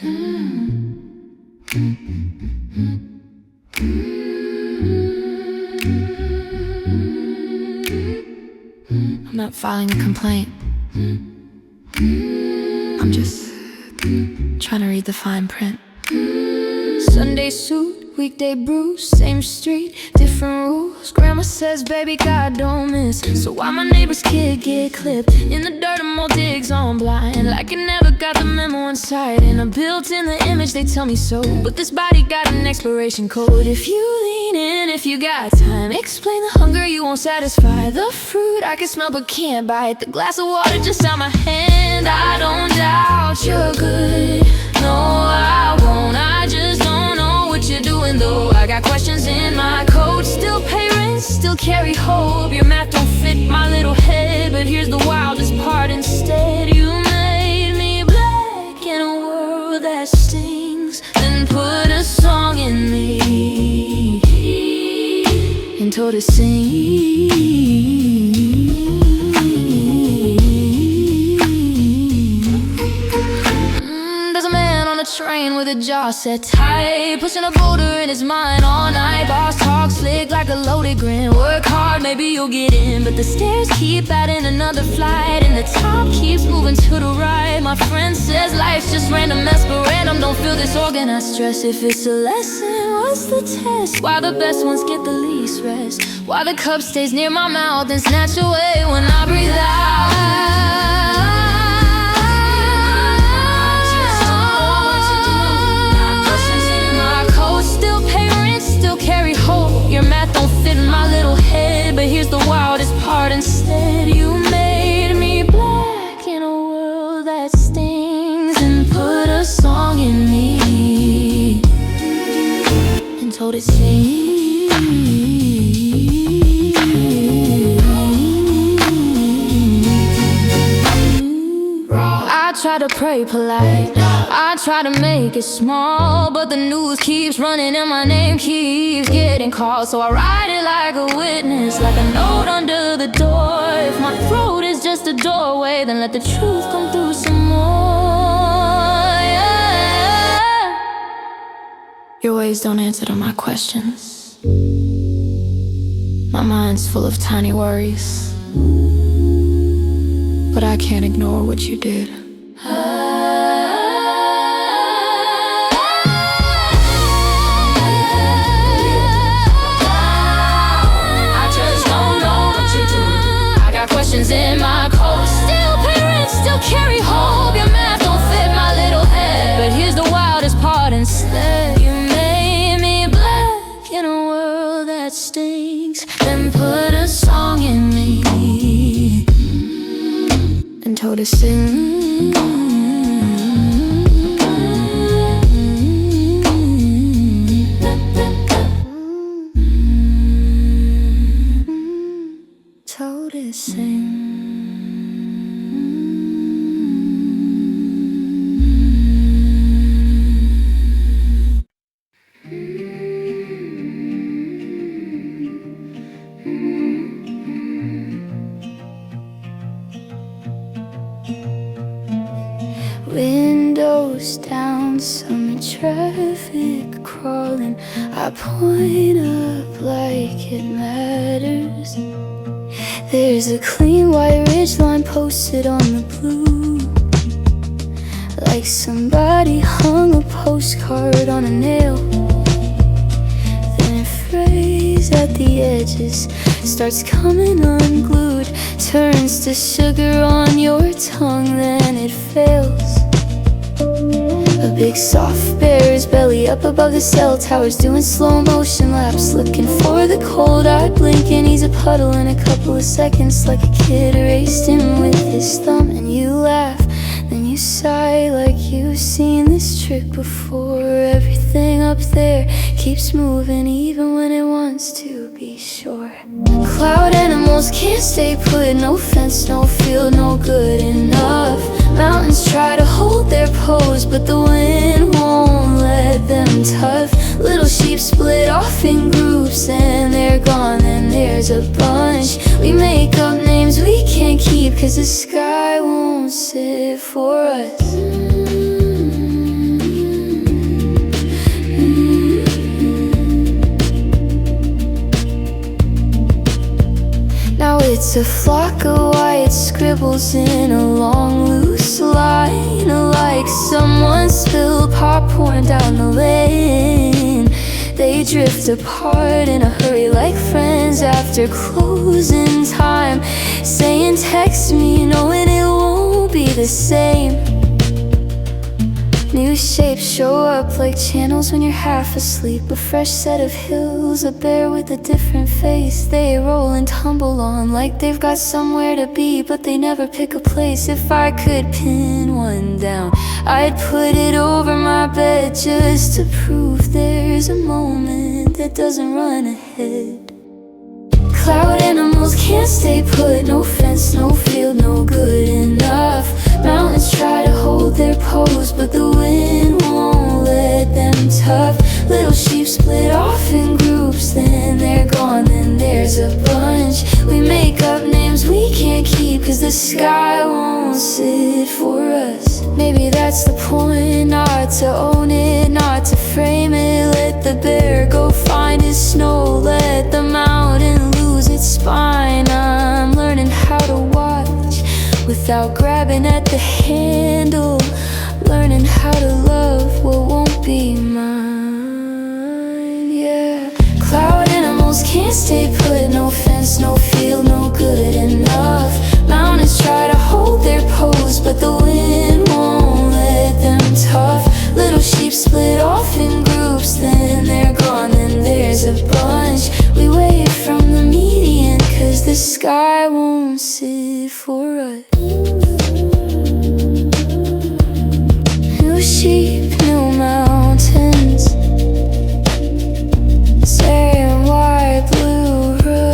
I'm not filing a complaint. I'm just trying to read the fine print. Sunday suit, weekday brews, same street, different rules. Grandma says, baby, God don't miss. So why my neighbor's kid get clipped in the dirt and more digs on blind? Like it never got the memo inside. And I built in the image, they tell me so. But this body got an expiration code. If you lean in, if you got time, explain the hunger you won't satisfy. The fruit I can smell but can't bite. The glass of water just out my hand. I don't doubt you're good. No, I won't. I just don't know what you're doing though. I got questions in my code. Still pay rent, still carry hope. Your math don't fit my little head. But here's the wildest part instead. You made me black in a world that stings. Then put a song in me and told it sing. Train with a jaw set tight, pushing a boulder in his mind all night. Boss talk slick like a loaded grin. Work hard, maybe you'll get in, but the stairs keep adding another flight, and the top keeps moving to the right. My friend says life's just random mess, but random don't feel disorganized stress. If it's a lesson, what's the test? Why the best ones get the least rest? Why the cup stays near my mouth and snatch away when I breathe out? Carry hope, your math don't fit in my little head. But here's the wildest part instead. You made me black in a world that stings. And put a song in me and told it sing. I try to pray polite, I try to make it small, but the news keeps running and my name keeps getting called. So I write it like a witness, like a note under the door. If my throat is just a doorway, then let the truth come through some more, yeah. Your ways don't answer to my questions. My mind's full of tiny worries, but I can't ignore what you did. Questions in my code. Still parents, still carry hope. Your math don't fit my little head. But here's the wildest part instead. You made me black in a world that stinks. Then put a song in me and told it sing. Told it sing. Windows down, summer traffic crawling. I point up like it matters. There's a clean white ridgeline posted on the blue, like somebody hung a postcard on a nail. Then a phrase at the edges starts coming unglued, turns to sugar on your tongue, then it fails. A big soft bear's belly up above the cell towers, doing slow motion laps, looking for the cold-eyed blink, and he's a puddle in a couple of seconds, like a kid erased him with his thumb. And you laugh, then you sigh, like you've seen this trick before. Everything up there keeps moving, even when it wants to be sure. Cloud animals can't stay put, no fence, no field, no good enough. Mountains try to hold their pose, but the wind won't let them tough. Little sheep split off in groups, and they're gone, then there's a bunch. We make up names we can't keep, 'cause the sky won't sit for us. Just a flock of white scribbles in a long loose line, like someone spilled popcorn down the lane. They drift apart in a hurry like friends after closing time, saying text me knowing it won't be the same. New shapes show up like channels when you're half asleep. A fresh set of hills, a bear with a different face. They roll and tumble on like they've got somewhere to be, but they never pick a place. If I could pin one down, I'd put it over my bed, just to prove there's a moment that doesn't run ahead. Cloud animals can't stay put, no fence, no field, no good enough. Mountains try to hold their pose, but the wind won't let them tough. Little sheep split off in groups, then they're gone, then there's a bunch. We make up names we can't keep, cause the sky won't sit for us. Maybe that's the point, not to own it, not to frame it. Let the bear go find his snow, let the mountain lose its spine. I'm learning how to watch without grabbing at the handle, learning how to love what won't be mine, yeah. Cloud animals can't stay put, no fence, no field, no good enough. Mountains try to hold their pose, but the wind won't let them tough. Little sheep split off in groups, then they're gone, then there's a bunch. We wait from the median, cause the sky won't sit for us. New sheep, new mountains, saying white, blue road.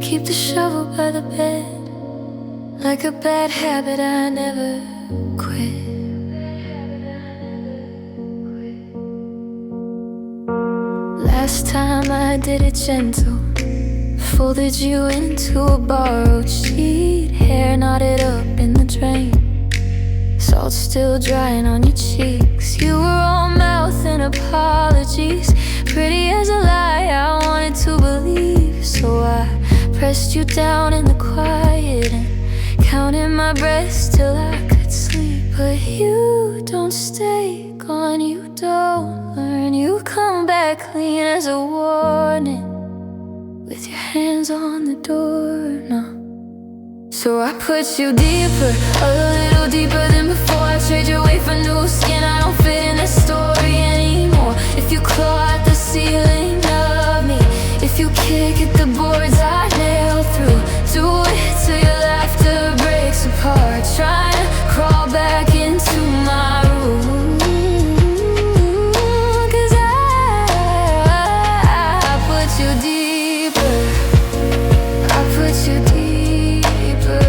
Keep the shovel by the bed, like a bad habit I never quit. Last time I did it gentle, folded you into a borrowed sheet, hair knotted up in the drain, salt still drying on your cheeks. You were all mouth and apologies, pretty as a lie I wanted to believe. So I pressed you down in the quiet and counted my breaths till I could sleep. But you don't stay gone, you don't learn. You come back clean as a warning, with your hands on the doorknob. So I put you deeper, a little deeper than before. I trade your weight for new skin, I don't fit in this story anymore. If you claw at the ceiling of me, if you kick at the boards I nail through, do it till your laughter breaks apart, trying to crawl back into my room. Cause I put you deeper, I put you deeper.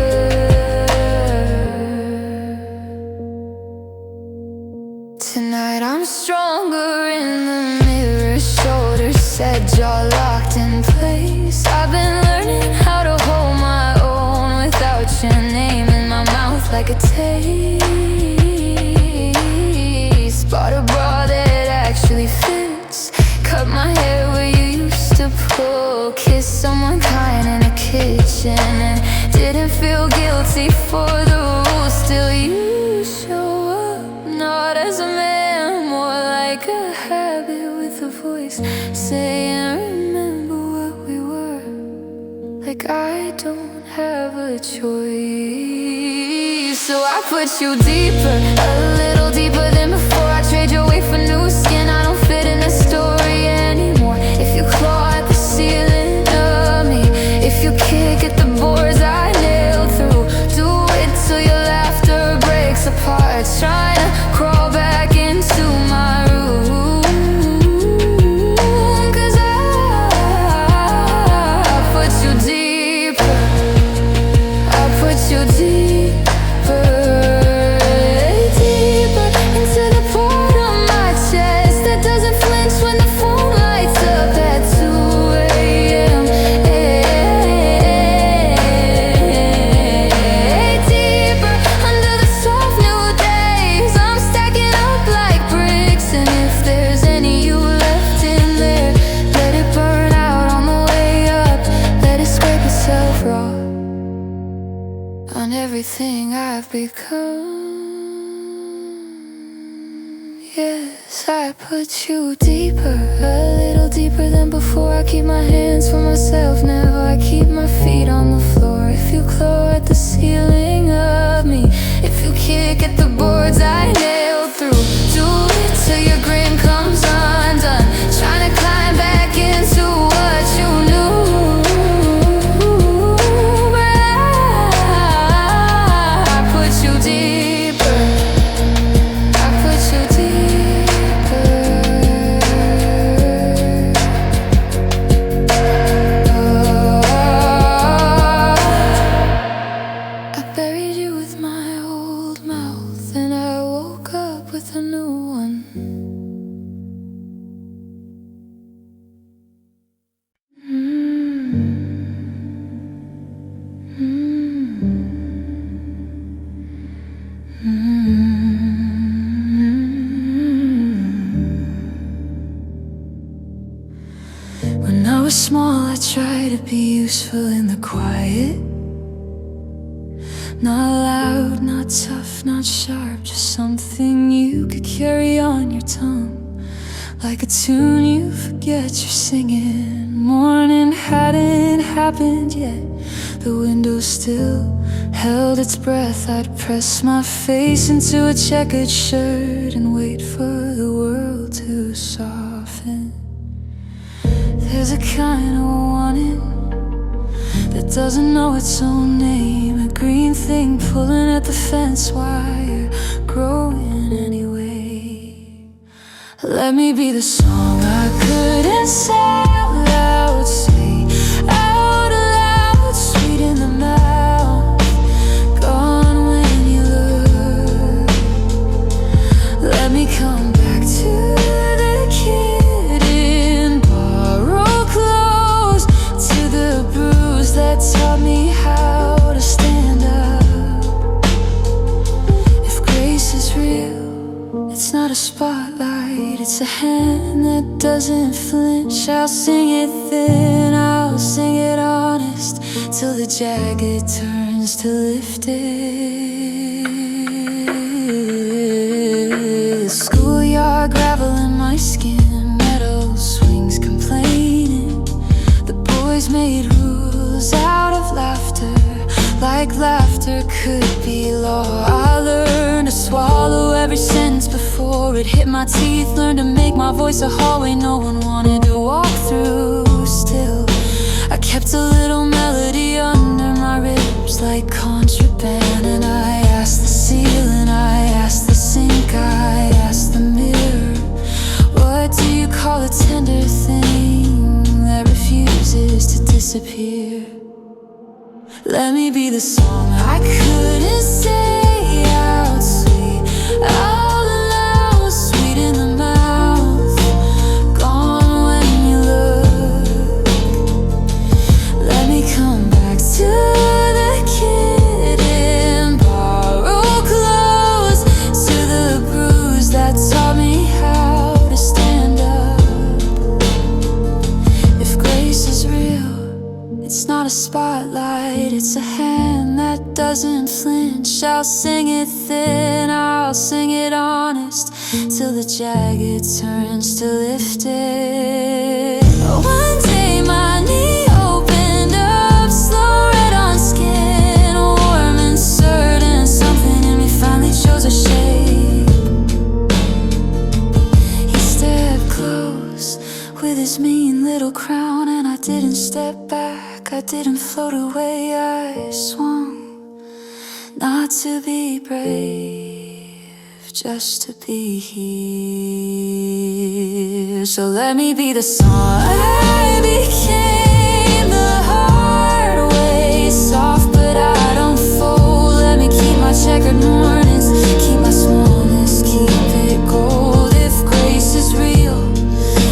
Tonight I'm stronger in the mirror, shoulders set, jaw locked in place. I've been learning how to hold my own without your name in my mouth like a taste. Bought a bra that actually fits, cut my hair where you used to pull, kissed someone kind in a kitchen and didn't feel guilty for the rules. Still you show up, not as a man, more like a habit with a voice saying remember what we were, like I don't have a choice. So I put you deeper, a little deeper than before. I trade your weight for new skin, I don't fit in this story anymore. If you claw at the ceiling of me, if you kick at the boards I nail through, do it till your laughter breaks apart, trying to crawl back into my room. Cause I put you deeper, I put you deeper, deeper. everything I've become. Yes, I put you deeper, a little deeper than before. I keep my hands for myself now, I keep my feet on the floor. If you claw at the ceiling of me, if you kick at the boards I nailed through, do it till your grin comes undone, trying to climb back into what you knew. But I put you deeper, I put you deeper. I buried you with my old mouth, and I woke up with a new one. When I was small, I tried to be useful in the quiet. Not loud, not tough, not sharp, just something you could carry on your tongue. Like a tune you forget you're singing. Morning hadn't happened yet, the window still held its breath. I'd press my face into a checkered shirt and wait for the world to soften. There's a kind of wanting that doesn't know its own name, a green thing pulling at the fence while you're growing anyway. Let me be the song I couldn't say out loud, say out loud, sweet in the mouth, gone when you look. Let me come back to the kid in borrowed clothes, to the bruise that taught me how to stand up. If grace is real, it's not a spotlight, it's a hand that doesn't flinch. I'll sing it thin, I'll sing it honest, till the jagged turns to lifted. Schoolyard gravel in my skin, metal swings complaining. The boys made rules out of laughter, like laughter could be law. I learned to swallow every sentence before it hit my teeth, learned to make my voice a hallway no one wanted to walk through. Still, I kept a little melody under my ribs like contraband, and I asked the ceiling, I asked the sink, I asked the mirror, what do you call a tender thing that refuses to disappear? Let me be the song I couldn't say out, sweet out loud, sweet in the mouth, gone when you look. Let me come back to the kid in borrowed clothes, to the bruise that taught me how to stand up. If grace is real, it's not a spotlight, it's a hand that doesn't flinch. I'll sing it thin, I'll sing it honest, till the jagged turns to lifted. One day my knee opened up, slow red on skin, warm and certain, something in me finally chose a shape. He stepped close with his mean little crown, and I didn't step back, I didn't float away, I swung. Not to be brave, just to be here. So let me be the song I became the hard way, soft but I don't fold. Let me keep my checkered mornings, keep my smallness, keep it gold. If grace is real,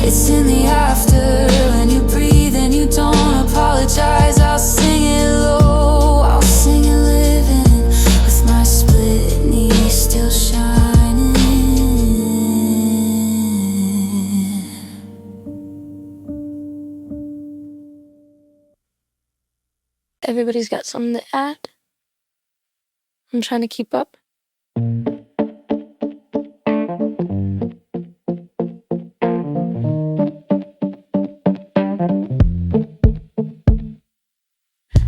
it's in the after, when you breathe and you don't apologize. I'll sing it low, I'll sing it living, with my split knee still shining. Everybody's got something to add? I'm trying to keep up.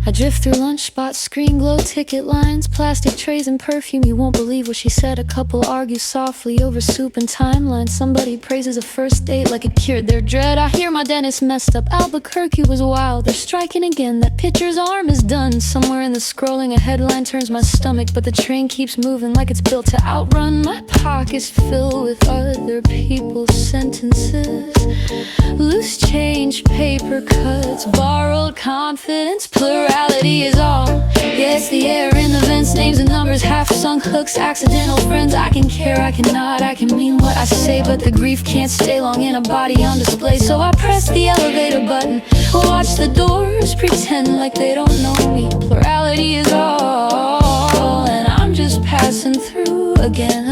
I drift through lunch spots, screen glow ticket lines, plastic trays and perfume. You won't believe what she said. A couple argue softly over soup and timelines. Somebody praises a first date like it cured their dread. I hear my dentist messed up, Albuquerque was wild. They're striking again, that pitcher's arm is done. Somewhere in the scrolling, a headline turns my stomach, but the train keeps moving like it's built to outrun. My pockets fill with other people's sentences, loose change, paper cuts, borrowed confidence. Plurality is all. Yeah, it's the air in the vents, names and numbers, half-sunk hooks, accidental friends. I can care, I can nod, I can mean what I say, but the grief can't stay long in a body on display. So I press the elevator button, watch the doors, pretend like they don't know me. Plurality is all, and I'm just passing through again.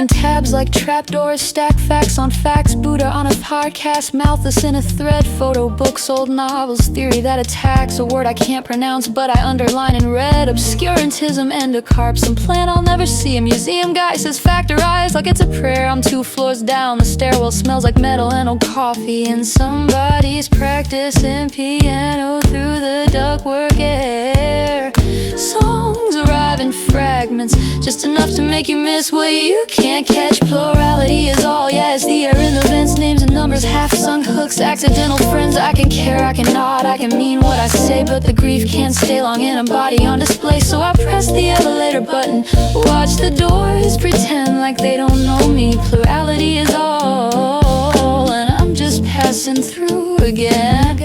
Tabs like trapdoors, stack facts on facts. Buddha on a podcast, Malthus in a thread. Photo books, old novels, theory that attacks a word I can't pronounce but I underline in red. Obscurantism, endocarp, some plan I'll never see. A museum guy says factorize like it's a prayer. I'm 2 floors down, the stairwell smells like metal and old coffee, and somebody's practicing piano through the ductwork air. Songs arrive in fragments, just enough to make you miss what you can't catch. Plurality is all, yeah, it's the air in the vents, names and numbers, half-sunk hooks, accidental friends. I can care, I can nod, I can mean what I say, but the grief can't stay long in a body on display. So I press the elevator button, watch the doors, pretend like they don't know me. Plurality is all, and I'm just passing through again.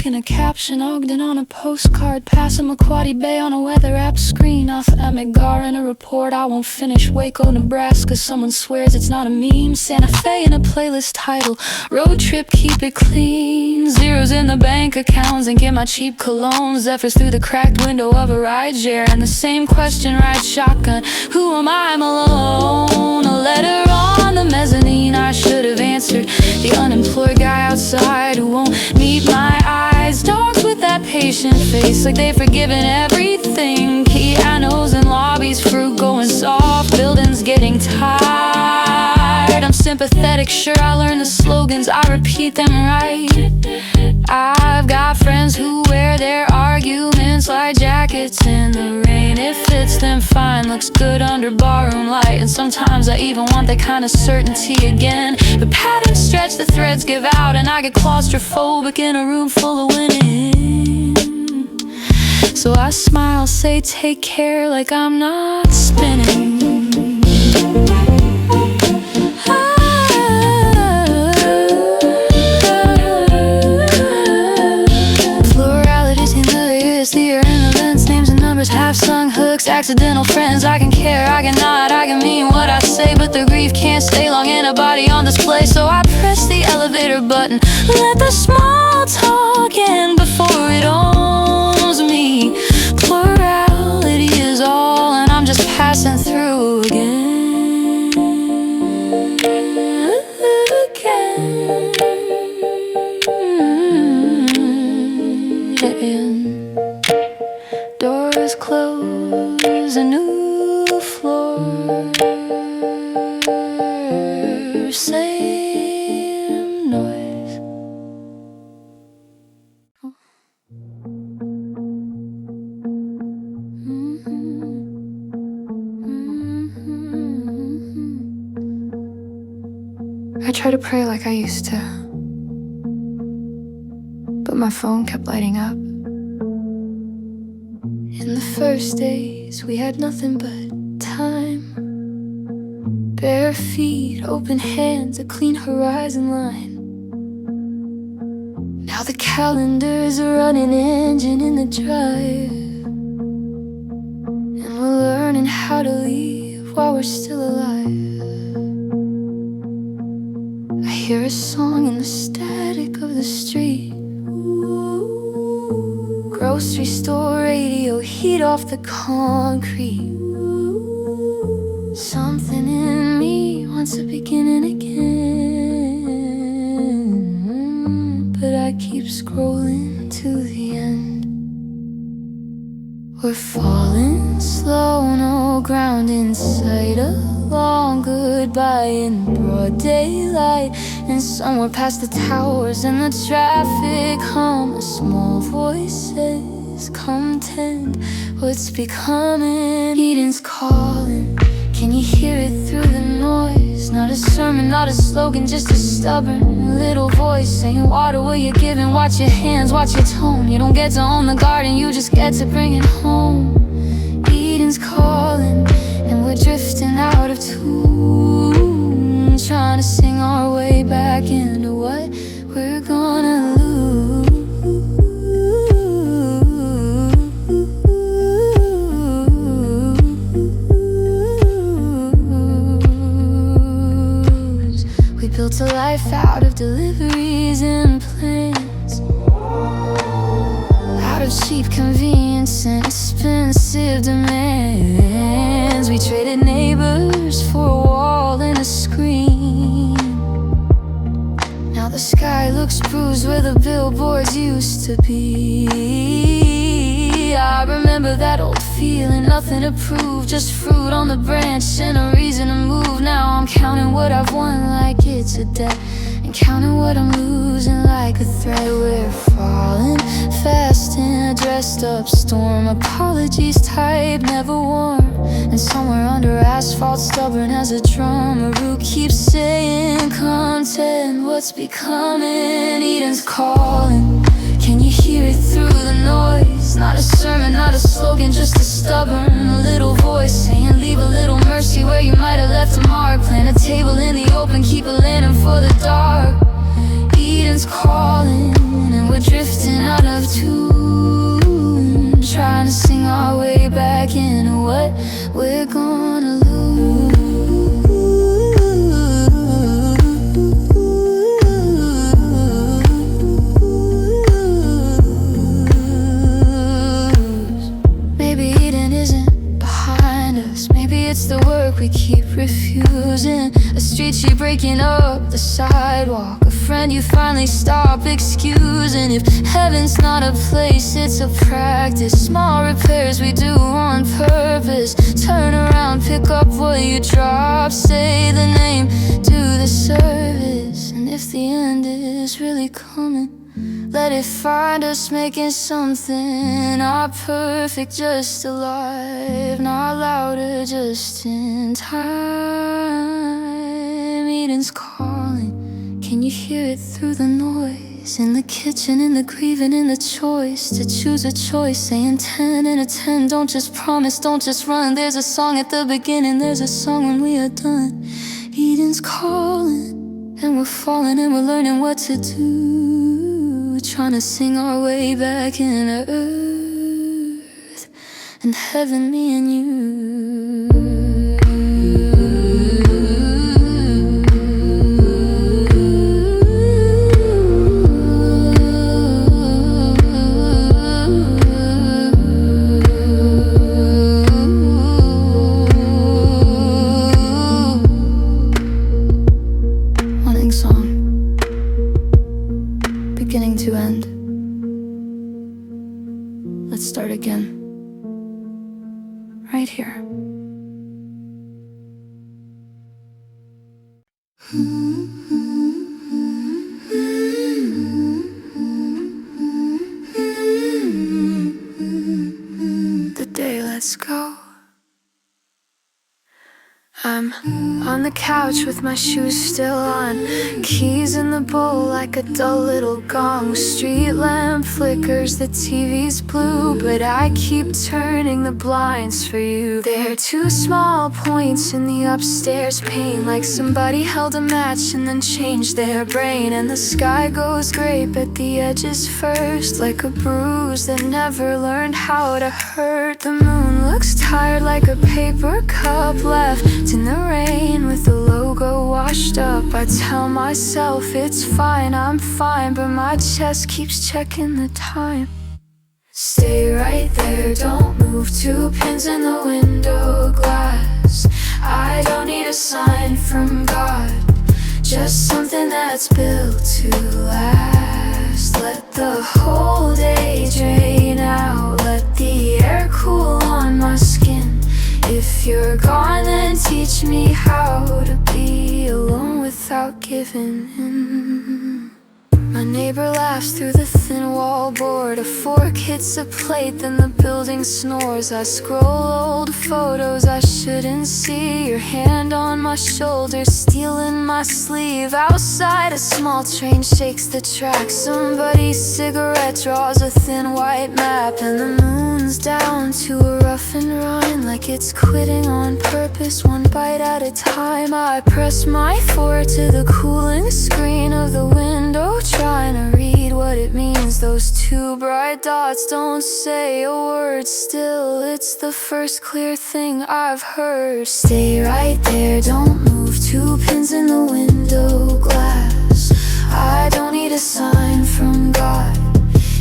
In a caption, Ogden on a postcard, Passamaquoddy Bay on a weather app screen, off Amigar in a report I won't finish. Waco, Nebraska, someone swears it's not a meme. Santa Fe in a playlist title, road trip, keep it clean. Zeros in the bank accounts and get my cheap cologne. Zephyrs through the cracked window of a rideshare, and the same question rides shotgun, who am I? I'm alone. A letter on the mezzanine I should have answered. The unemployed guy outside who won't meet my eyes. Dogs with that patient face, like they've forgiven everything. Pianos and lobbies, fruit going soft, buildings getting tired. I'm sympathetic, sure I learned the slogans, I repeat them right. I've got friends who wear their arguments like jackets in the rain. It fits them fine, looks good under barroom light, and sometimes I even want that kind of certainty again. The patterns stretch, the threads give out, and I get claustrophobic in a room full of winning. So I smile, say take care, like I'm not spinning. Half-sung hooks, accidental friends. I can care, I can nod, I can mean what I say, but the grief can't stay long in a body on display. So I press the elevator button, let the small talk end before it owns me. Plurality is all, and I'm just passing through again. Doors close, a new floor, same noise. I tried to pray like I used to, but my phone kept lighting up. In the first days, we had nothing but time. Bare feet, open hands, a clean horizon line. Now the calendar's a running engine in the drive, and we're learning how to leave while we're still alive. I hear a song in the static of the street. Ooh. grocery store radio, heat off the concrete. Something in me wants to begin and again, but I keep scrolling to the end. We're falling slow, no ground in sight. A long goodbye in broad daylight, and somewhere past the towers and the traffic hum, a small voice says, come tend what's becoming. Eden's calling, can you hear it through the noise? Not a sermon, not a slogan, just a stubborn little voice saying, water what you're giving, watch your hands, watch your tone. You don't get to own the garden, you just get to bring it home. Eden's calling, and we're drifting out of tune, trying to sing our way back into what we're gonna lose. We built a life out of deliveries and plans, out of cheap convenience and expensive demands. We traded neighbors for a wall and a screen. Now the sky looks bruised where the billboards used to be. I remember that old feeling, nothing to prove, just fruit on the branch and a reason to move. Now I'm counting what I've won like it's a debt, and counting what I'm losing like a threat. We're falling fast in a dressed up storm, apologies type, never warm. And somewhere under asphalt, stubborn as a drum, a root keeps saying, content what's becoming. Eden's calling, can you hear it through the noise? Not a sermon, not a slogan, just a stubborn little voice saying, leave a little mercy where you might have left a mark. Plant a table in the open, keep a lantern for the dark. Eden's calling, and we're drifting out of tune, trying to sing our way back into what we're gonna lose. Maybe Eden isn't behind us, maybe it's the work we keep refusing. A street she breaking up the sidewalk, a friend you finally stop excusing. If heaven's not a place, it's a practice. Small repairs we do on purpose. Turn around, pick up what you drop, say the name, do the service. And if the end is really coming, let it find us making something. Not perfect, just alive, not louder, just in time. Eden's calling, can you hear it through the noise? In the kitchen, in the grieving, in the choice to choose a choice, saying 10 and a 10. Don't just promise, don't just run. There's a song at the beginning, there's a song when we are done. Eden's calling, and we're falling and we're learning what to do, trying to sing our way back into earth and heaven, me and you. To end. Let's start again. Right here. The day lets go. I'm on the couch with my shoes still on, keys in the bowl like a dull little gong. Street lamp flickers, the TV's blue, but I keep turning the blinds for you. There are two small points in the upstairs pane, like somebody held a match and then changed their brain. And the sky goes gray but the edges first, like a bruise that never learned how to hurt. The moon looks tired like a paper cup left in the rain with the logo washed up. I tell myself it's fine, I'm fine, but my chest keeps checking the time. Stay right there, don't move. 2 pins in the window glass. I don't need a sign from God, just something that's built to last. Let the whole day drain out, let the air cool on my skin. If you're gone, then teach me how to be alone without giving in. My neighbor laughs through the thin wall board. A fork hits a plate, then the building snores. I scroll old photos I shouldn't see. Your hand on my shoulder, stealing my sleeve. Outside, a small train shakes the track. Somebody's cigarette draws a thin white map, and the moon's down to a rough and run, like it's quitting on purpose, one bite at a time. I press my fork to the cooling screen of the window, trying to read what it means. Those 2 bright dots don't say a word. Still, it's the first clear thing I've heard. Stay right there, don't move. 2 pins in the window glass. I don't need a sign from God,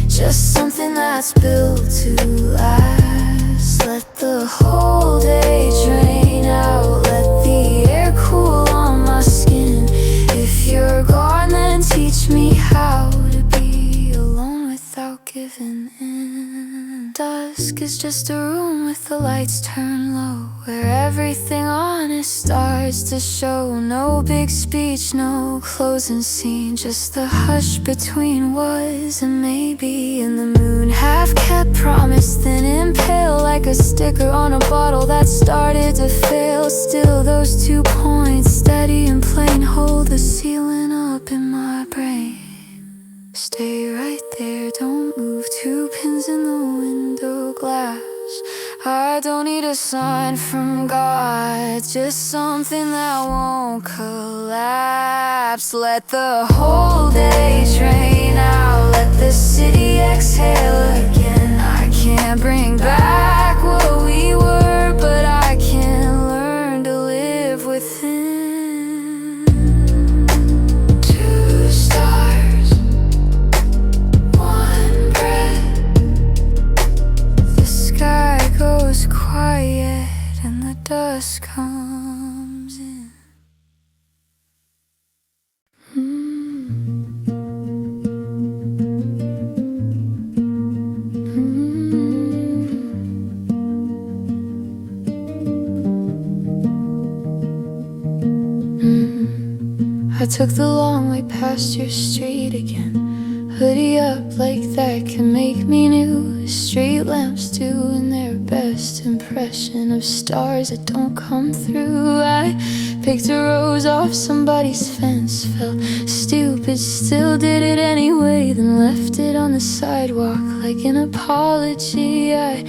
just something that's built to last. Let the whole day drain out, let the air cool on my skin. If you're gone, then teach me how to be alone without giving in. Dusk is just a room with the lights turned low, where everything honest starts to show. No big speech, no closing scene, just the hush between was and maybe. And the moon half-kept promise, then impaled like a sticker on a bottle that started to fail. Still, those 2 points, steady and plain, hold the ceiling up in my brain. Stay right there, don't move. 2 pins in the window glass. I don't need a sign from God, just something that won't collapse. Let the whole day drain out, let the city exhale again. I can't bring back what we were, but I can learn to live within. 2 stars, 1 breath. The sky goes quiet and the dusk comes in. I took the long way past your street again. Hoodie up like that can make me new. Street lamps doing their best impression of stars that don't come through. I picked a rose off somebody's fence, felt stupid, still did it anyway, then left it on the sidewalk like an apology. I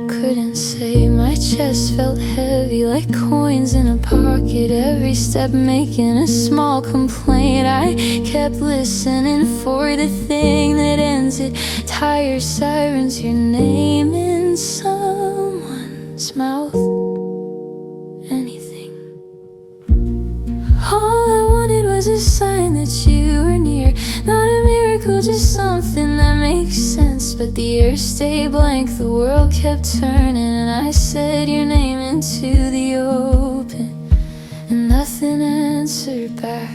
couldn't say, my chest felt heavy like coins in a pocket, every step making a small complaint. I kept listening for the thing that ends it. Tire sirens, your name in someone's mouth, anything. All I wanted was a sign that you were near, not a miracle, just something that makes sense. But the air stayed blank, the world kept turning, and I said your name into the open, and nothing answered back.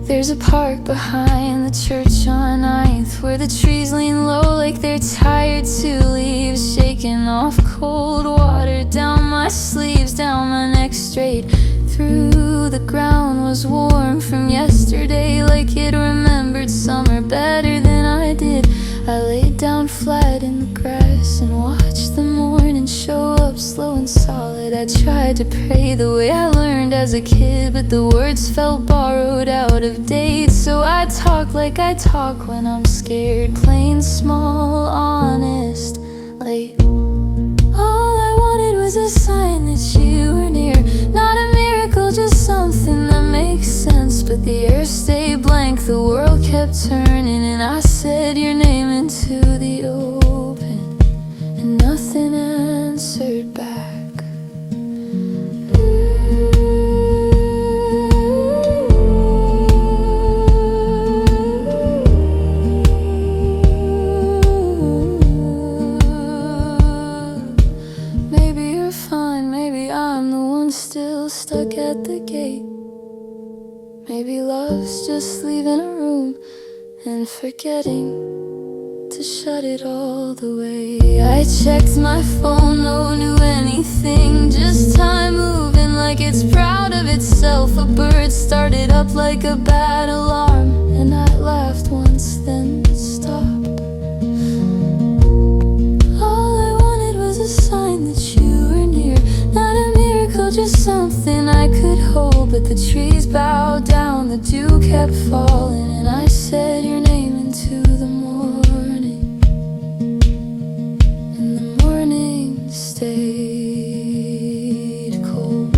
There's a park behind the church on 9th, where the trees lean low like they're tired, 2 leaves shaking off cold water down my sleeves, down my neck, straight through. The ground was warm from yesterday, like it remembered summer better than I did. I laid down flat in the grass and watched the morning show up slow and solid. I tried to pray the way I learned as a kid, but the words felt borrowed, out of date. So I talk like I talk when I'm scared, plain, small, honest, late. All I wanted was a sign that you were near, not a miracle, just something that makes sense. But the air stayed blank, the world kept turning, and I said your name into the open, and nothing answered back. stuck at the gate. Maybe love's just leaving a room and forgetting to shut it all the way. I checked my phone, no one knew anything. Just time moving like it's proud of itself. A bird started up like a bad alarm, and I laughed once, then stopped. All I wanted was a sign that you were near. Not a miracle, just something I could hold. But the trees bowed down, the dew kept falling, and I said your name into the morning. And the morning stayed cold.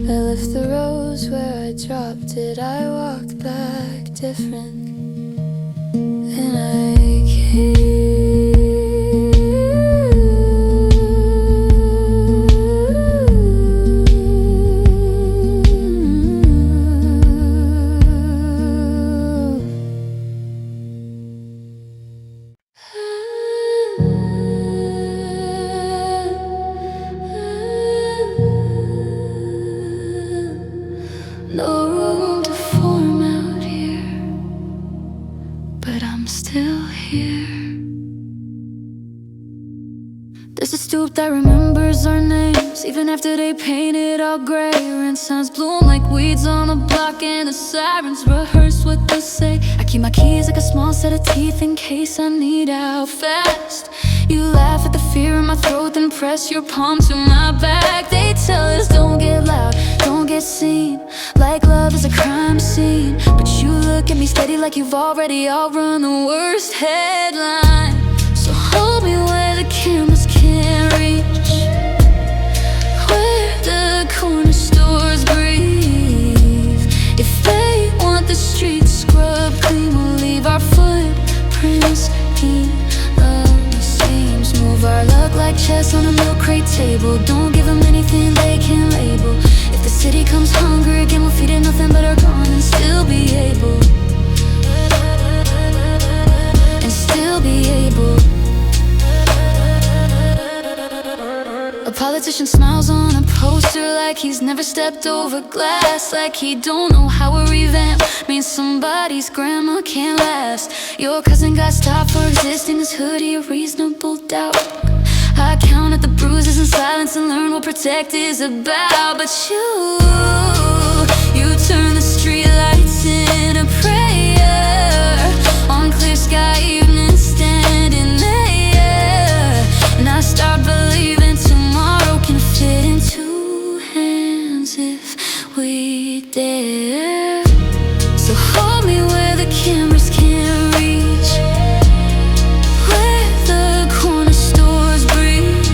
I left the rose where I dropped it. I walked back different than I came. No room to form out here, but I'm still here. There's a stoop that remembers our names, even after they paint it all gray. Rain sounds bloom like weeds on the block, and the sirens rehearse what they say. I keep my keys like a small set of teeth in case I need out fast. You laugh at the fear in my throat, then press your palm to my back. They tell us don't get loud, don't get seen, like love is a crime scene. But you look at me steady like you've already outrun the worst headline. So hold me where the cameras can't reach, where the corner stores breathe. If they want the streets scrubbed clean, we'll leave our footprints in the seams. Move our luck like chess on a milk crate table. Don't give them anything they can label. If the city comes hungry again, we'll feed it nothing but our gone and still be able. And still be able. A politician smiles on a poster like he's never stepped over glass, like he don't know how a revamp means somebody's grandma can't last. Your cousin got stopped for existing as hoodie, a reasonable doubt. I counted the bruises in silence and learned what protect is about. But you turn the street lights into prayer on clear sky evening, standing there. And I start believing tomorrow can fit in two hands if we dare. So hold me where the cameras can't reach, where the corner stores breathe.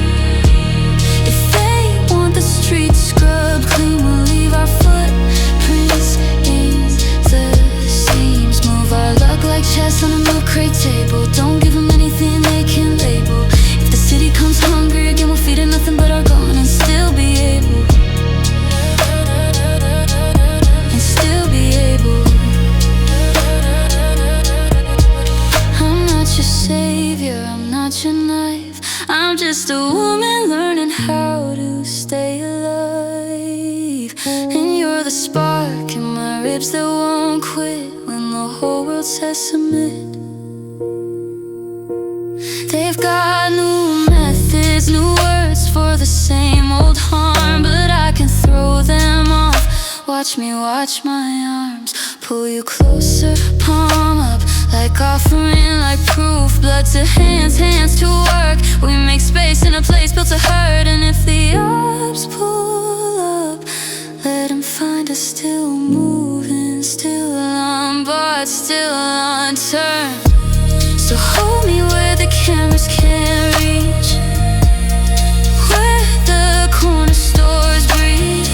If they want the streets scrubbed clean, we'll leave our footprints in the seams. Move our luck like chess on a milk crate table. Don't give them anything they can label. If the city comes hungry again, we'll feed it nothing but our gone and still be able. And still be able. I'm not your savior, I'm not your knife. I'm just a woman learning how to stay alive. And you're the spark in my ribs that won't quit when the whole world says submit. They've got new methods, new words for the same old harm, but I can throw them off. Watch me watch my arms pull you closer, palm up, like offering, like proof. Blood to hands, hands to work. We make space in a place built to hurt. And if the odds pull up, let them find us still moving, still unbarred, still unturned. So hold me where the cameras can't reach, where the corner stores breathe.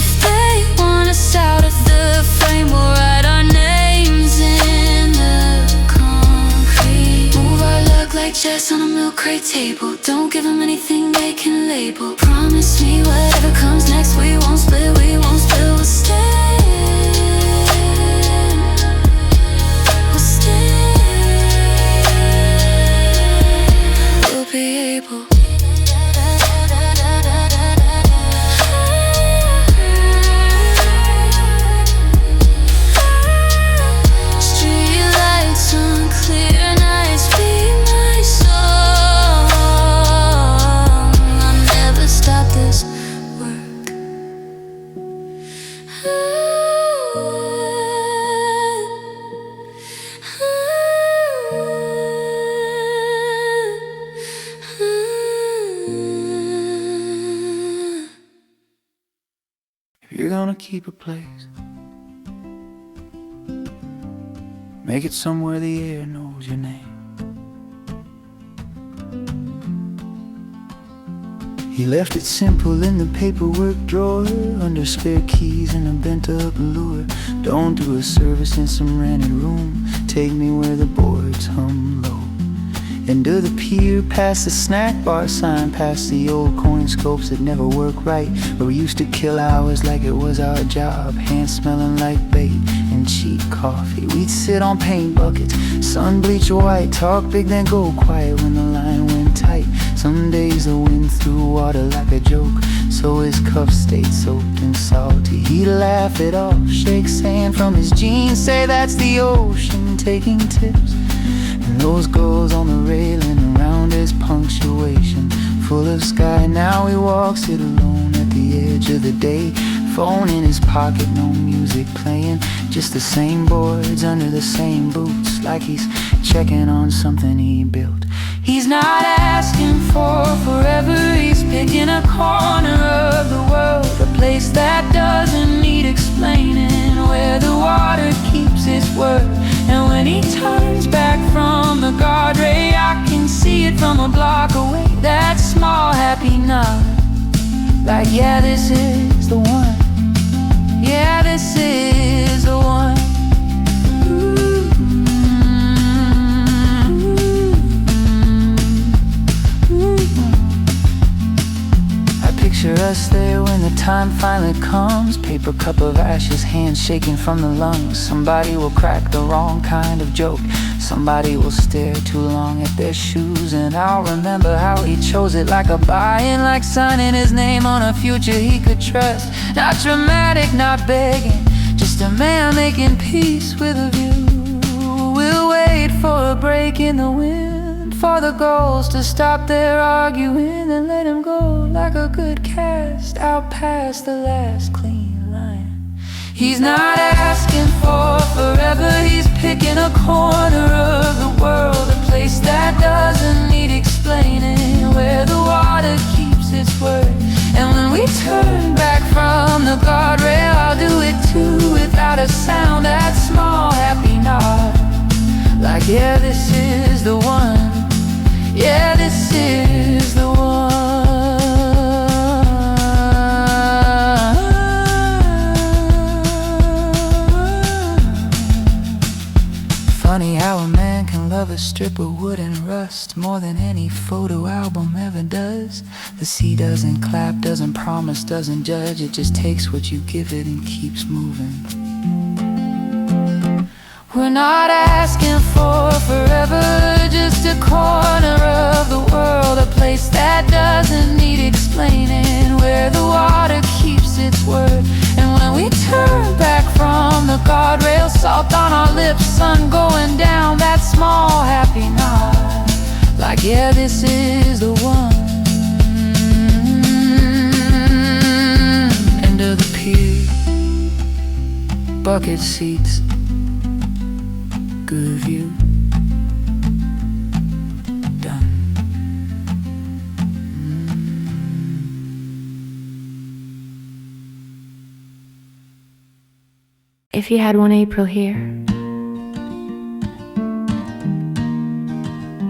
If they want us out of the frame, we'll write our names in the concrete. Move our luck like chess on a milk crate table. Don't give them anything they can label. Promise me whatever comes next, we won't split, we won't spill, we'll stand. We'll stand. keep a place. Make it somewhere the air knows your name. He left it simple in the paperwork drawer, under spare keys and a bent up lure. Don't do a service in some rented room, take me where the boards hum low. Into the pier, past the snack bar sign, past the old coin scopes that never work right, where we used to kill hours like it was our job, hands smelling like bait and cheap coffee. We'd sit on paint buckets, sun bleach white, talk big then go quiet when the line went tight. Some days the wind threw water like a joke, so his cuffs stayed soaked and salty. He'd laugh it off, shake sand from his jeans, say that's the ocean taking tips. And those gulls on the railing around his punctuation, full of sky. Now he walks it alone at the edge of the day, phone in his pocket, no music playing, just the same boards under the same boots, like he's checking on something he built. He's not asking for forever, he's picking a corner of the world, a place that doesn't need explaining, where the water keeps its word. And when he turns back from the guardrail, I can see it from a block away, that small happy nod, like yeah, this is the one. Yeah, this is the one. Picture us there when the time finally comes, paper cup of ashes, hands shaking from the lungs. Somebody will crack the wrong kind of joke, somebody will stare too long at their shoes, and I'll remember how he chose it, like a buy-in, like signing his name on a future he could trust. Not dramatic, not begging, just a man making peace with a view. We'll wait for a break in the wind, for the gulls to stop their arguing, and let him go like a good cast out past the last clean line. He's not asking for forever, he's picking a corner of the world, a place that doesn't need explaining, where the water keeps its word. And when we turn back from the guardrail, I'll do it too, without a sound, that small happy nod, like yeah, this is the one. Yeah, this is the one. Funny how a man can love a strip of wood and rust more than any photo album ever does. The sea doesn't clap, doesn't promise, doesn't judge, it just takes what you give it and keeps moving. We're not asking for forever, just a corner of the world, a place that doesn't need explaining, where the water keeps its word. And when we turn back from the guardrail, salt on our lips, sun going down, that small happy nod, like yeah, this is the one. End of the pier, bucket seats, good view, done. If you had one April here,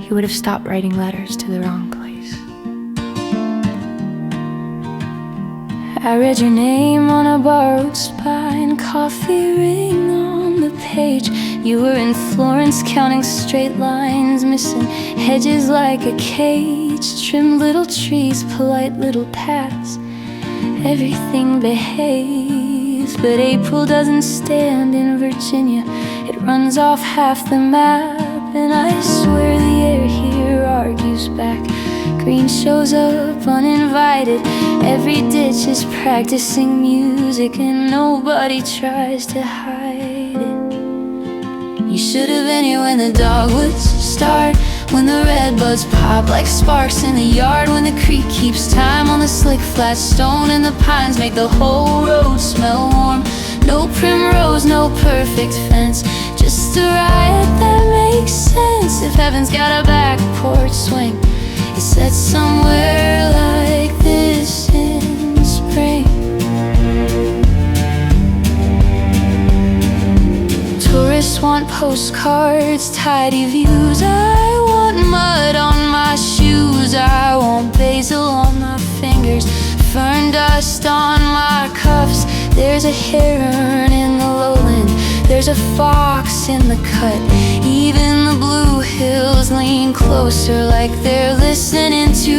he would have stopped writing letters to the wrong place. I read your name on a borrowed spine, coffee ring on the page. You were in Florence counting straight lines, missing hedges like a cage, trimmed little trees, polite little paths, everything behaves. But April doesn't stand in Virginia, it runs off half the map. And I swear the air here argues back, green shows up uninvited, every ditch is practicing music, and nobody tries to hide it. You should have been here when the dogwoods start, when the red buds pop like sparks in the yard, when the creek keeps time on the slick flat stone, and the pines make the whole road smell warm. No primrose, no perfect fence, just a riot that makes sense. If heaven's got a back porch swing, it's set somewhere like this in spring. postcards, tidy views. I want mud on my shoes, I want basil on my fingers, fern dust on my cuffs. There's a heron in the lowland, there's a fox in the cut. Even the blue hills lean closer like they're listening to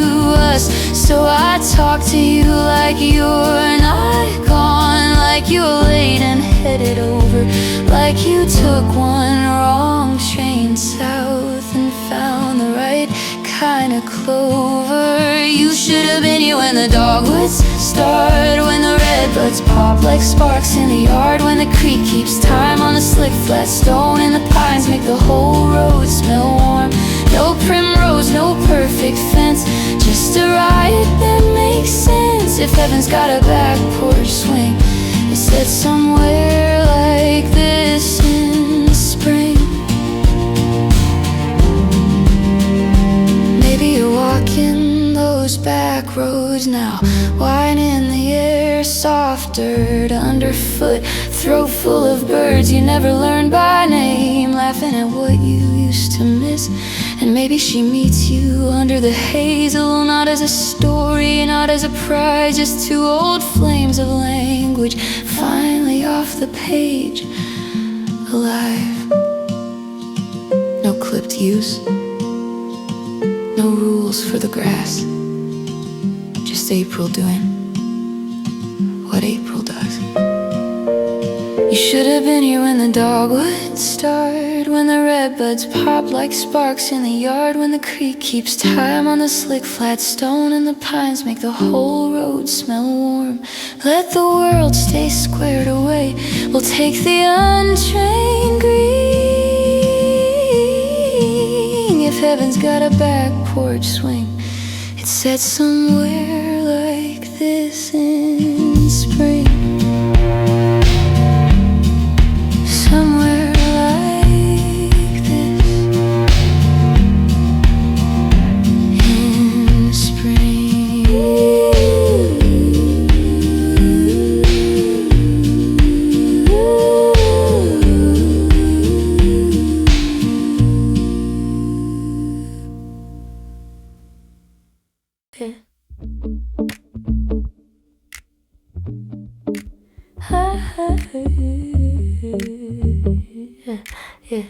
us. So I talk to you like you're not gone, like you're late and headed over, like you took one wrong train south and found the right kind of clover. You should have been here when the dogwoods start, when the redbuds pop like sparks in the yard, when the creek keeps time on the slick flat stone, and the pines make the whole road smell warm. No primrose, no perfect fence, just a riot that makes sense. If heaven's got a back porch swing, it's set somewhere like this in spring. Maybe you're walking those back roads now, wine in the air, soft dirt underfoot, throat full of birds you never learned by name, laughing at what you used to miss. And maybe she meets you under the hazel, not as a story, not as a prize, just two old flames of language finally off the page, alive. No clipped use, no rules for the grass, just April doing what April does. You should have been here when the dogwoods start, when the redbuds pop like sparks in the yard, when the creek keeps time on the slick flat stone, and the pines make the whole road smell warm. Let the world stay squared away, we'll take the untrained green. If heaven's got a back porch swing, it's set somewhere like this in spring. Somewhere like this in spring. Yeah.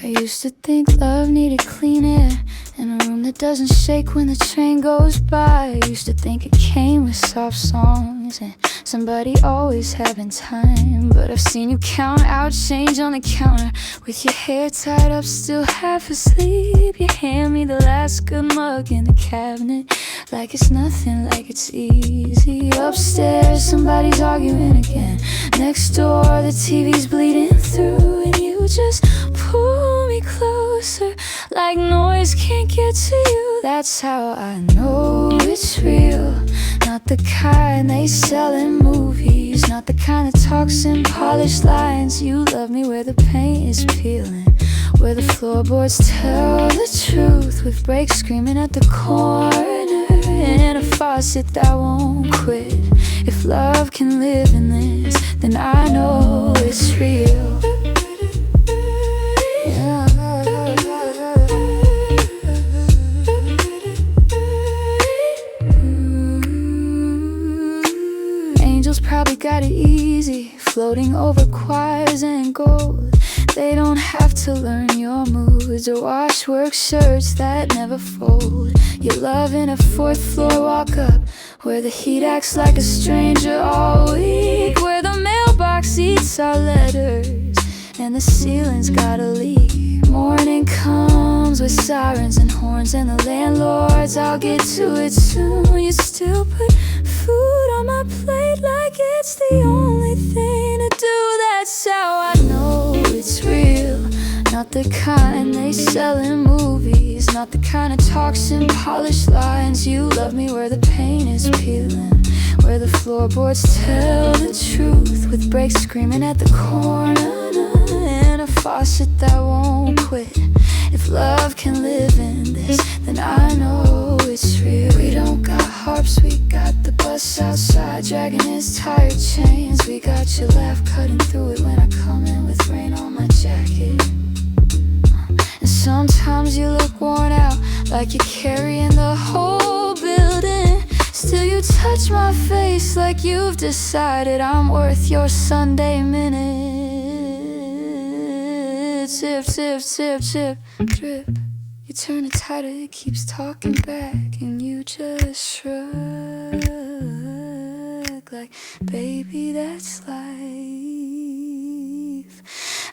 I used to think love needed clean air and a room that doesn't shake when the train goes by. I used to think it came with soft songs and somebody always having time. But I've seen you count out change on the counter with your hair tied up, still half asleep. You hand me the last good mug in the cabinet like it's nothing, like it's easy. Upstairs, somebody's arguing again. Next door, the TV's bleeding through, and you just pull me closer like noise can't get to you. That's how I know it's real. Not the kind they sell in movies, not the kind that talks in polished lines. You love me where the paint is peeling, where the floorboards tell the truth, with brakes screaming at the corner and a faucet that won't quit. If love can live in this, then I know it's real. Angels probably got it easy, floating over choirs and gold. They don't have to learn your moods or wash work shirts that never fold. Your love in a fourth floor walk up, where the heat acts like a stranger all week, where the mailbox eats our letters and the ceiling's got a leak. Morning comes with sirens and horns and the landlords, I'll get to it soon. You still put food on my plate like it's the only thing to do. That's how I know it's real. Not the kind they sell in movies, not the kind of talks in polished lines. You love me where the paint is peeling, where the floorboards tell the truth, with brakes screaming at the corner and a faucet that won't quit. If love can live in this, then I know it's real. We don't got harps, we got the buzz us outside, dragging his tired chains. We got your laugh cutting through it when I come in with rain on my jacket. And sometimes you look worn out, like you're carrying the whole building. Still you touch my face like you've decided I'm worth your Sunday minute. Sip, sip, sip, sip, drip. You turn it tighter, it keeps talking back, and you just shrug like, baby, that's life.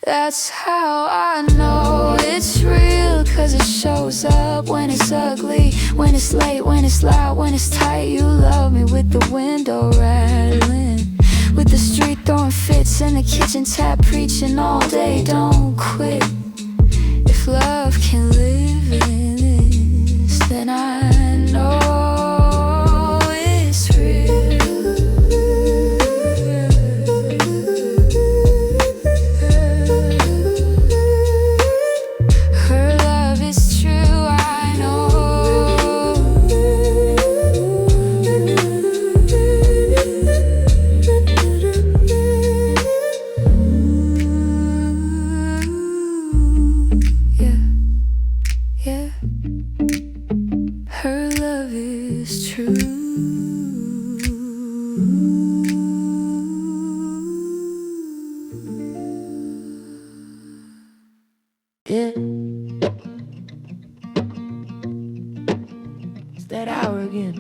That's how I know it's real, 'cause it shows up when it's ugly, when it's late, when it's loud, when it's tight. You love me with the window rattling, with the street throwing fits, and the kitchen tap preaching all day, don't quit. If love can live in this, then I know it's real. Her love is true, I know. Yeah, her love is true. Yeah, it's that hour again.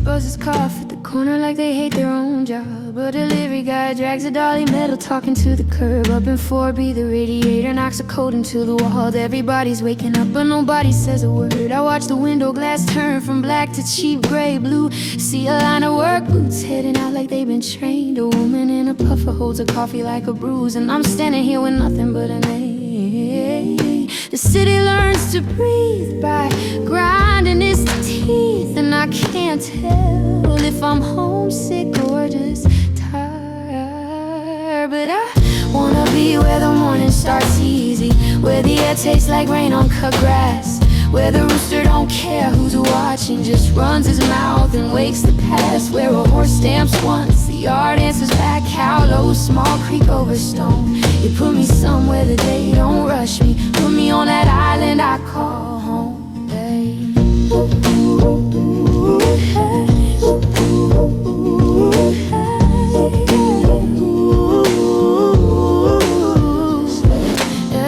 Buzzes cough at the corner like they hate their own job. A delivery guy drags a dolly metal talking to the curb. Up in 4B, the radiator knocks a cold into the wall. Everybody's waking up, but nobody says a word. I watch the window glass turn from black to cheap gray blue. See a line of work boots heading out like they've been trained. A woman in a puffer holds a coffee like a bruise, and I'm standing here with nothing but a name. The city learns to breathe by grinding its teeth, and I can't tell if I'm homesick or just tired. But I wanna be where the morning starts easy, where the air tastes like rain on cut grass, where the rooster don't care who's watching, just runs his mouth and wakes the past, where a horse stamps once, the yard answers back, how low, small creek over stone. You put me somewhere the day don't rush me, put me on that island I call home, babe.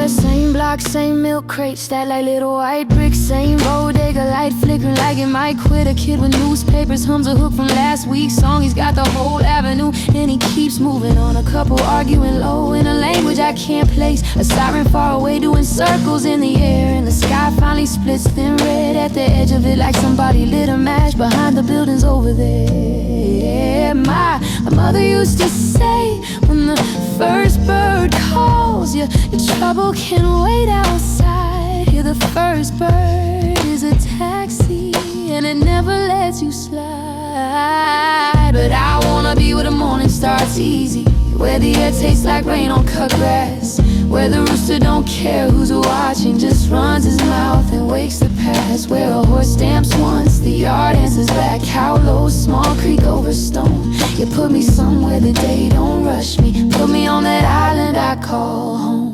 Same block, same milk crate, stacked like little white bricks. Same bodega light flickering like it might quit. A kid with newspapers hums a hook from last week's song. He's got the whole avenue and he keeps moving on. A couple arguing low in a language I can't place. A siren far away doing circles in the air, and the sky finally splits thin red at the edge of it like somebody lit a match behind the buildings over there. My mother used to say, when the first bird calls you, your trouble can wait outside. Here the first bird is a taxi, and it never lets you slide. But I wanna be where the morning starts easy, where the air tastes like rain on cut grass, where the rooster don't care who's watching, just runs his mouth and wakes the past, where a horse stamps once, the yard answers back, how low, small creek over stone. You put me somewhere the day don't rush me, put me on that island I call home.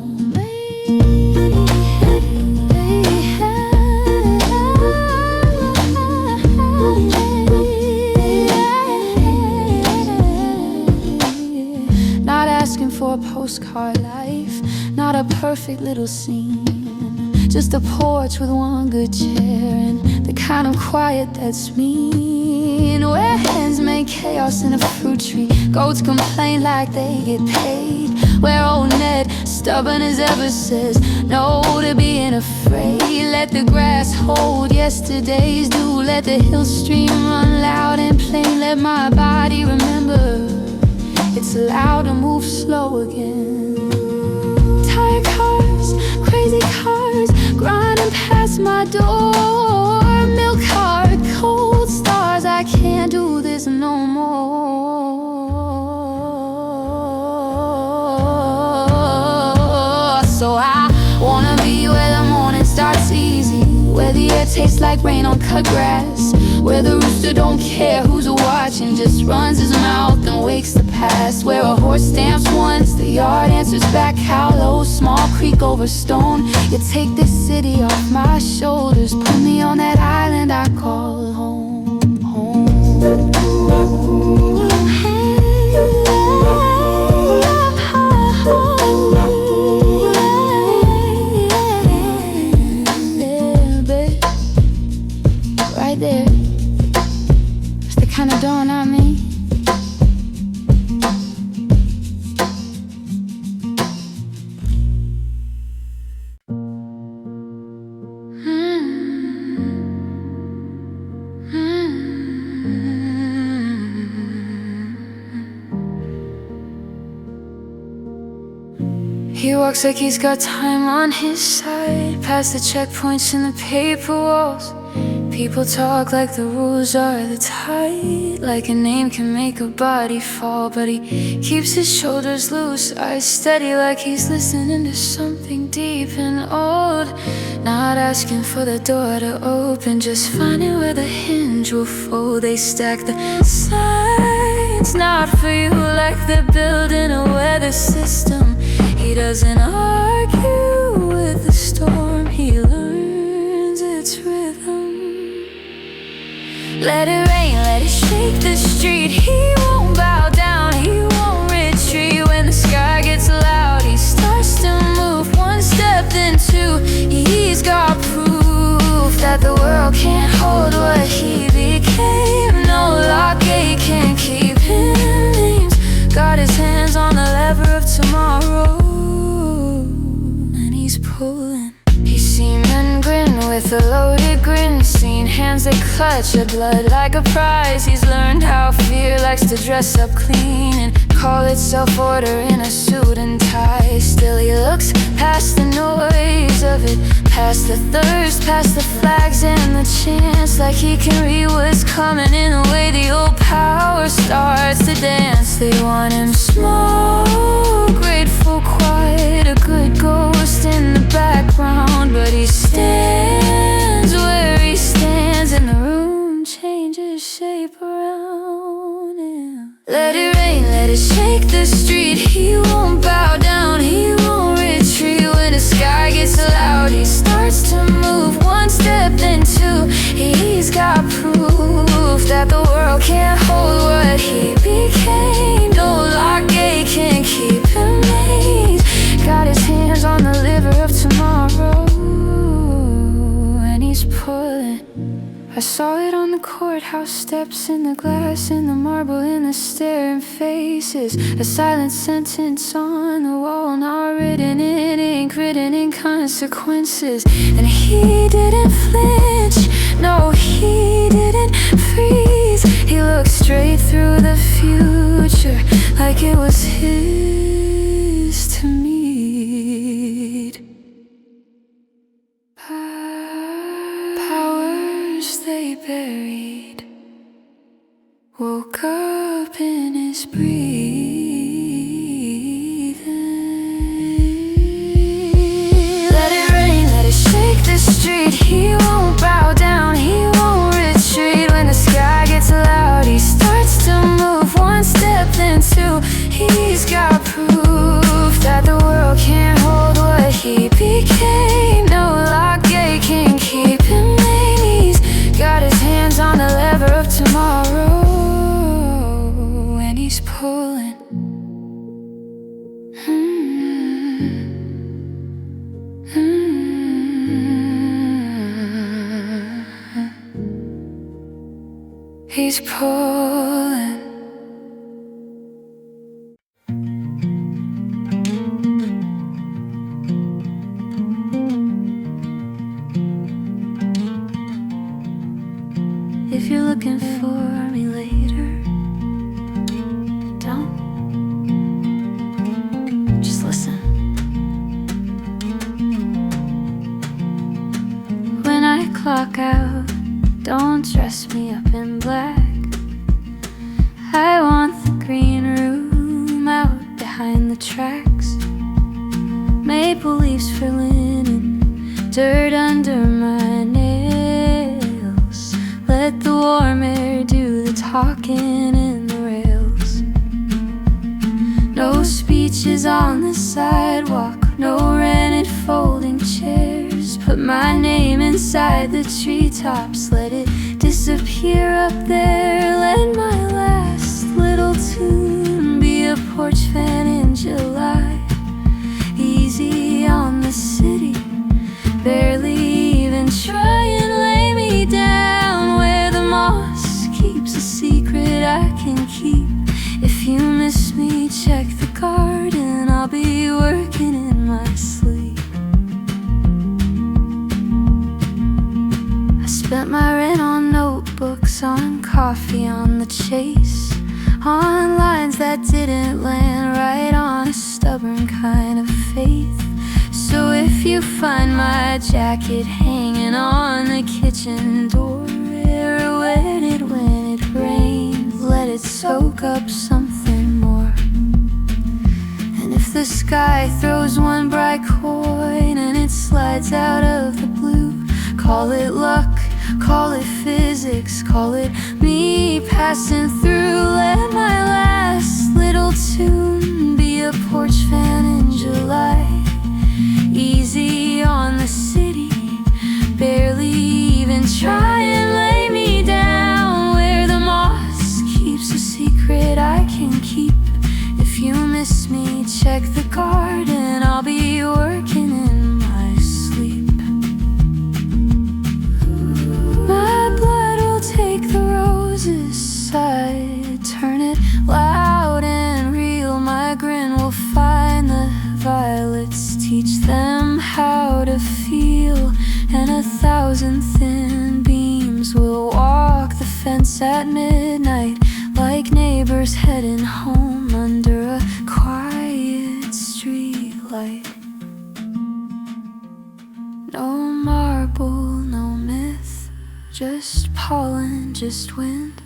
Not asking for a postcard life, not a perfect little scene, just a porch with one good chair and the kind of quiet that's mean, where hens make chaos in a fruit tree, goats complain like they get paid, where old Ned, stubborn as ever, says no to being afraid. Let the grass hold yesterday's dew, let the hill stream run loud and plain, let my body remember it's allowed to move slow again. Tired cars, crazy cars, grinding past my door. Milk cart, cold stars, I can't do. can't do this no more. tastes like rain on cut grass, where the rooster don't care who's watching, just runs his mouth and wakes the past. Where a horse stamps once, the yard answers back hollow, small creek over stone. You take this city off my shoulders, put me on that island I call home, home. Right there, it's the kind of dawn I mean. He walks like he's got time on his side, past the checkpoints and the paper walls. People talk like the rules are the tide, like a name can make a body fall. But he keeps his shoulders loose, eyes steady, like he's listening to something deep and old. Not asking for the door to open, just finding where the hinge will fold. They stack the signs, not for you, like they're building a weather system. He doesn't argue with the storm, he learns its rhythm. Let it rain, let it shake the street. He won't bow down, he won't retreat. When the sky gets loud, he starts to move. One step, then two, he's got proof that the world can't hold what he became. No lockgate can keep him. He's got his hands on the lever of tomorrow, and he's pulling. He's seen men grin with a loaded grin, seen hands that clutch at blood like a prize. He's learned how fear likes to dress up clean and call it self-order in a suit and tie. Still he looks past the noise of it, past the thirst, past the flags and the chance, like he can read what's coming in the way the old power starts to dance. They want him small, grateful, quiet, a good ghost in the background, but he stands where he stands and the room changes shape around him. Let it rain, let it shake the street. He won't bow down, he won't retreat. When the sky gets loud, he starts to move. One step, then two, he's got proof that the world can't hold what he became. No lockgate can keep him. He's got his hands on the liver of tomorrow, and he's pulling. I saw it on the courthouse steps, in the glass, in the marble, in the staring faces. A silent sentence on the wall, not written in ink, written in consequences. And he didn't flinch, no, he didn't freeze. He looked straight through the future, like it was his to meet. Powers they buried woke up in his breathing. Let it rain, let it shake the street. He won't bow down, he won't retreat. When the sky gets loud, he starts to move. One step, then two, he's got proof that the world can't hold what he became. No lockgate can keep him in. He's got his hands on the lever of tomorrow, and he's pulling. He's pulling. If you're looking for me later, don't. Just listen. When I clock out, don't dress me up in black. I want the green room out behind the tracks. Maple leaves for linen, dirt under my nails. let the warm air do the talking in the rails. No speeches on the sidewalk, no rented folding chairs. Put my name inside the treetops, let it disappear up there. Let my last little tune be a porch fan in July. Easy on the city, barely even try and lay me down where the moss keeps a secret I can keep. If you miss me, check the garden, I'll be working in my sleep. I spent my rent on notebooks, on coffee, on the chase, on lines that didn't land right, on a stubborn kind of faith. So if you find my jacket hanging on the kitchen door, or wet it when it rains, let it soak up something more. And if the sky throws one bright coin and it slides out of the blue, call it luck, call it physics, call it me passing through. Let my last little tune be a porch fan in July. Easy on the city, barely even try and lay me down where the moss keeps a secret I can keep. If you miss me, check the garden, I'll be working in my sleep. My blood will take the roses side, turn it loud and real. My grin will find the violets, teach them how to feel. And 1,000 thin beams will walk the fence at midnight, like neighbors heading home under a quiet street light. No marble, no myth, just pollen, just wind,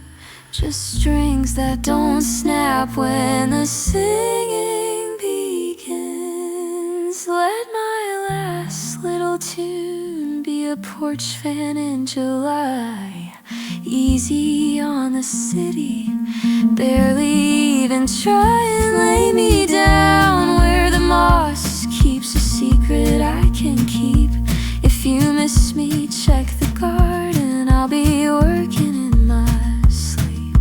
just strings that don't snap when the singing begins. Let my last little tune be a porch fan in July. Easy on the city, barely even try and lay me down where the moss keeps a secret I can keep. If you miss me, check the garden, I'll be working in my sleep.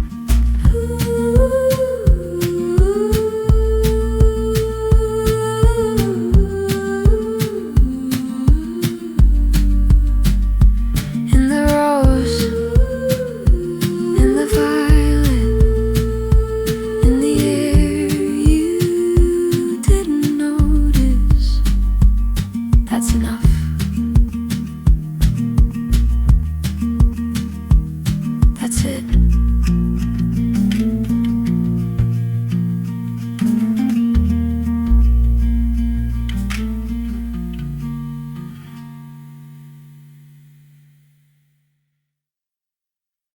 In the rose, in the violet, in the air you didn't notice. That's enough. That's it.